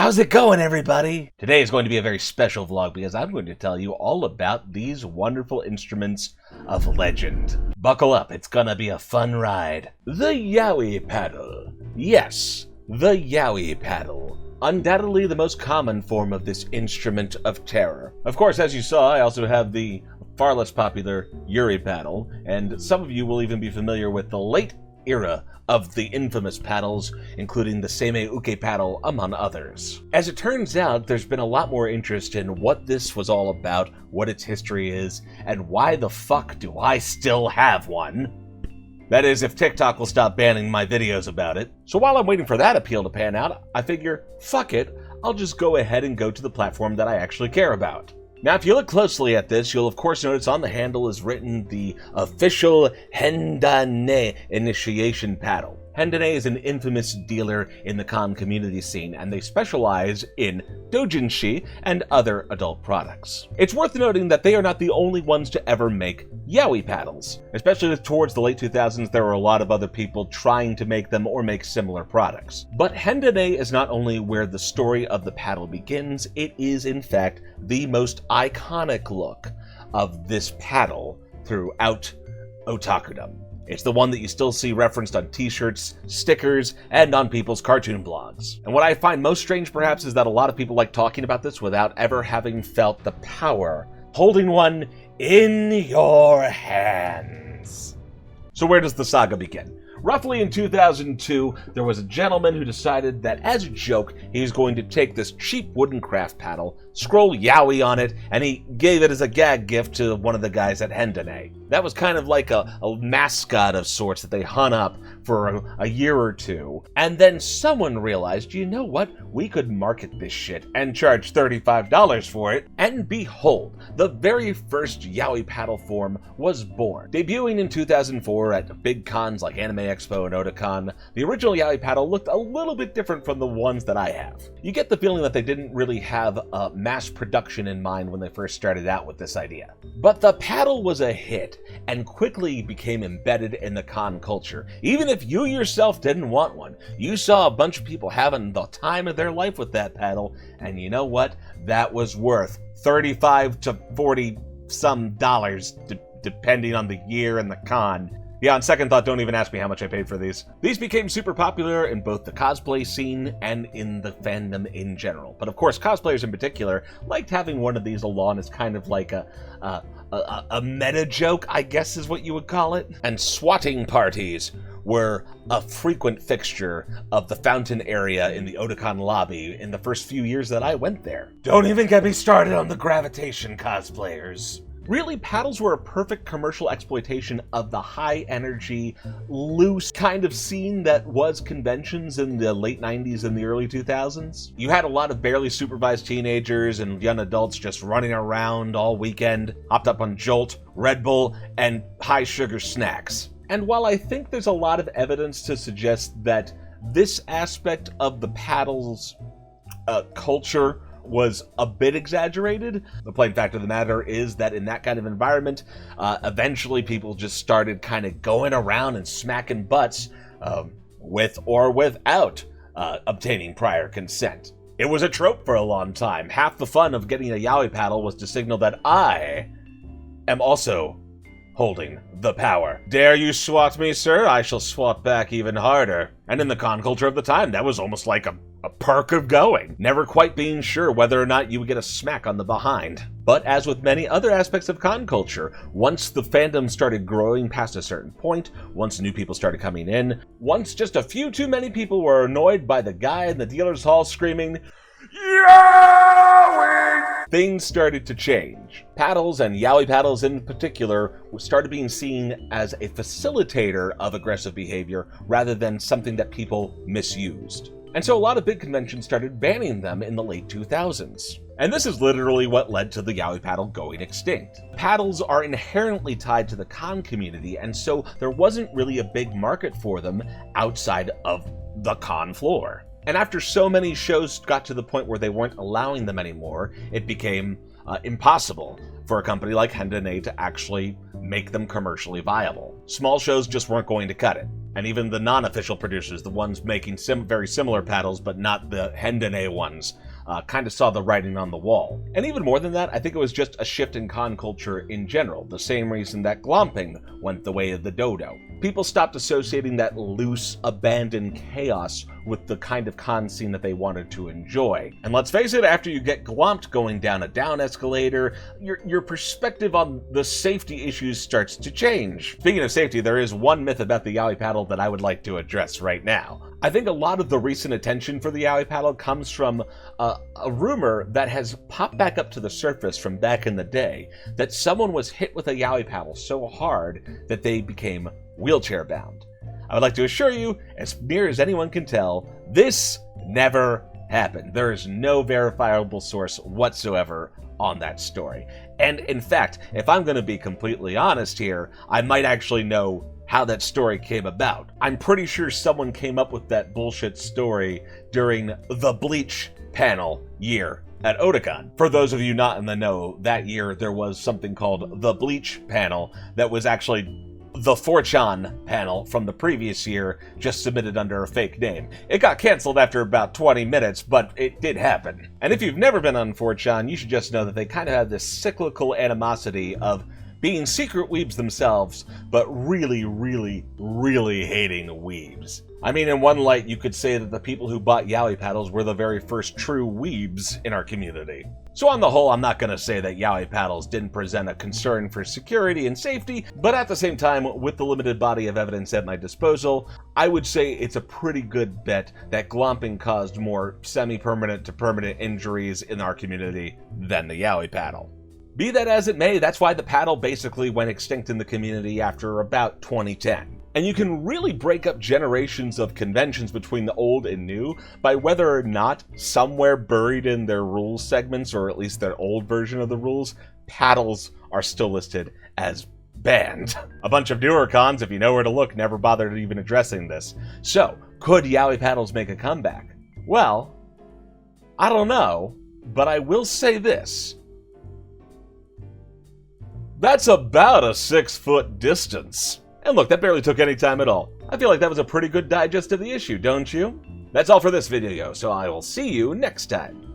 How's it going, everybody? Today is going to be a very special vlog because I'm going to tell you all about these wonderful instruments of legend. Buckle up, it's gonna be a fun ride. The Yaoi Paddle. Yes, the Yaoi Paddle. Undoubtedly the most common form of this instrument of terror. Of course, as you saw, I also have the far less popular Yaoi Paddle, and some of you will even be familiar with the late era of the infamous paddles, including the Seimei Uke paddle, among others. As it turns out, there's been a lot more interest in what this was all about, what its history is, and why the fuck do I still have one? That is, if TikTok will stop banning my videos about it. So while I'm waiting for that appeal to pan out, I figure, fuck it, I'll just go ahead and go to the platform that I actually care about. Now, if you look closely at this, you'll of course notice on the handle is written the official Hen Da Ne initiation paddle. Hen Da Ne is an infamous dealer in the con community scene, and they specialize in doujinshi and other adult products. It's worth noting that they are not the only ones to ever make yaoi paddles. Especially towards the late 2000s, there were a lot of other people trying to make them or make similar products. But Hen Da Ne is not only where the story of the paddle begins, it is in fact the most iconic look of this paddle throughout otakudom. It's the one that you still see referenced on t-shirts, stickers, and on people's cartoon blogs. And what I find most strange perhaps is that a lot of people like talking about this without ever having felt the power holding one in your hands. So where does the saga begin? Roughly in 2002, there was a gentleman who decided that as a joke, he's going to take this cheap wooden craft paddle, scroll yaoi on it, and he gave it as a gag gift to one of the guys at Hen Da Ne. That was kind of like a mascot of sorts that they hung up for a year or two. And then someone realized, you know what? We could market this shit and charge $35 for it. And behold, the very first yaoi paddle form was born. Debuting in 2004 at big cons like AnimeExpo and Otakon, the original yaoi paddle looked a little bit different from the ones that I have. You get the feeling that they didn't really have mass production in mind when they first started out with this idea. But the paddle was a hit and quickly became embedded in the con culture. Even if you yourself didn't want one, you saw a bunch of people having the time of their life with that paddle, and you know what? That was worth $35 to $40 some dollars, depending on the year and the con. Yeah, on second thought, don't even ask me how much I paid for these. These became super popular in both the cosplay scene and in the fandom in general. But of course, cosplayers in particular liked having one of these along as kind of like a meta joke, I guess is what you would call it. And swatting parties were a frequent fixture of the fountain area in the Otakon lobby in the first few years that I went there. Don't even get me started on the gravitation cosplayers. Really, paddles were a perfect commercial exploitation of the high-energy, loose kind of scene that was conventions in the late 90s and the early 2000s. You had a lot of barely supervised teenagers and young adults just running around all weekend, hopped up on Jolt, Red Bull, and high-sugar snacks. And while I think there's a lot of evidence to suggest that this aspect of the paddles culture was a bit exaggerated, the plain fact of the matter is that in that kind of environment, eventually people just started kind of going around and smacking butts with or without obtaining prior consent. It was a trope for a long time. Half the fun of getting a yaoi paddle was to signal that I am also holding the power. Dare you swat me, sir? I shall swat back even harder. And in the con culture of the time, that was almost like a perk of going, never quite being sure whether or not you would get a smack on the behind. But as with many other aspects of con culture, once the fandom started growing past a certain point, once new people started coming in, once just a few too many people were annoyed by the guy in the dealer's hall screaming, "Yaoi!" things started to change. Paddles, and yaoi paddles in particular, started being seen as a facilitator of aggressive behavior rather than something that people misused. And so a lot of big conventions started banning them in the late 2000s. And this is literally what led to the yaoi paddle going extinct. Paddles are inherently tied to the con community, and so there wasn't really a big market for them outside of the con floor. And after so many shows got to the point where they weren't allowing them anymore, it became impossible for a company like Hen Da Ne to actually make them commercially viable. Small shows just weren't going to cut it. And even the non-official producers, the ones making very similar paddles, but not the Hen Da Ne ones, kind of saw the writing on the wall. And even more than that, I think it was just a shift in con culture in general, the same reason that glomping went the way of the dodo. People stopped associating that loose, abandoned chaos with the kind of con scene that they wanted to enjoy. And let's face it, after you get glomped going down a down escalator, your perspective on the safety issues starts to change. Speaking of safety, there is one myth about the Yaoi Paddle that I would like to address right now. I think a lot of the recent attention for the Yaoi Paddle comes from a rumor that has popped back up to the surface from back in the day that someone was hit with a Yaoi Paddle so hard that they became wheelchair bound. I would like to assure you, as near as anyone can tell, this never happened. There is no verifiable source whatsoever on that story. And in fact, if I'm going to be completely honest here, I might actually know how that story came about. I'm pretty sure someone came up with that bullshit story during the Bleach panel year at Otakon. For those of you not in the know, that year there was something called the Bleach panel that was actually the 4chan panel from the previous year, just submitted under a fake name. It got canceled after about 20 minutes, but it did happen. And if you've never been on 4chan, you should just know that they kind of have this cyclical animosity of being secret weebs themselves, but really, really, really hating weebs. I mean, in one light, you could say that the people who bought Yaoi Paddles were the very first true weebs in our community. So on the whole, I'm not going to say that Yaoi Paddles didn't present a concern for security and safety, but at the same time, with the limited body of evidence at my disposal, I would say it's a pretty good bet that glomping caused more semi-permanent to permanent injuries in our community than the Yaoi Paddle. Be that as it may, that's why the paddle basically went extinct in the community after about 2010. And you can really break up generations of conventions between the old and new by whether or not somewhere buried in their rules segments, or at least their old version of the rules, paddles are still listed as banned. A bunch of newer cons, if you know where to look, never bothered even addressing this. So, could Yaoi Paddles make a comeback? Well, I don't know, but I will say this. That's about a 6-foot distance. And look, that barely took any time at all. I feel like that was a pretty good digest of the issue, don't you? That's all for this video, so I will see you next time.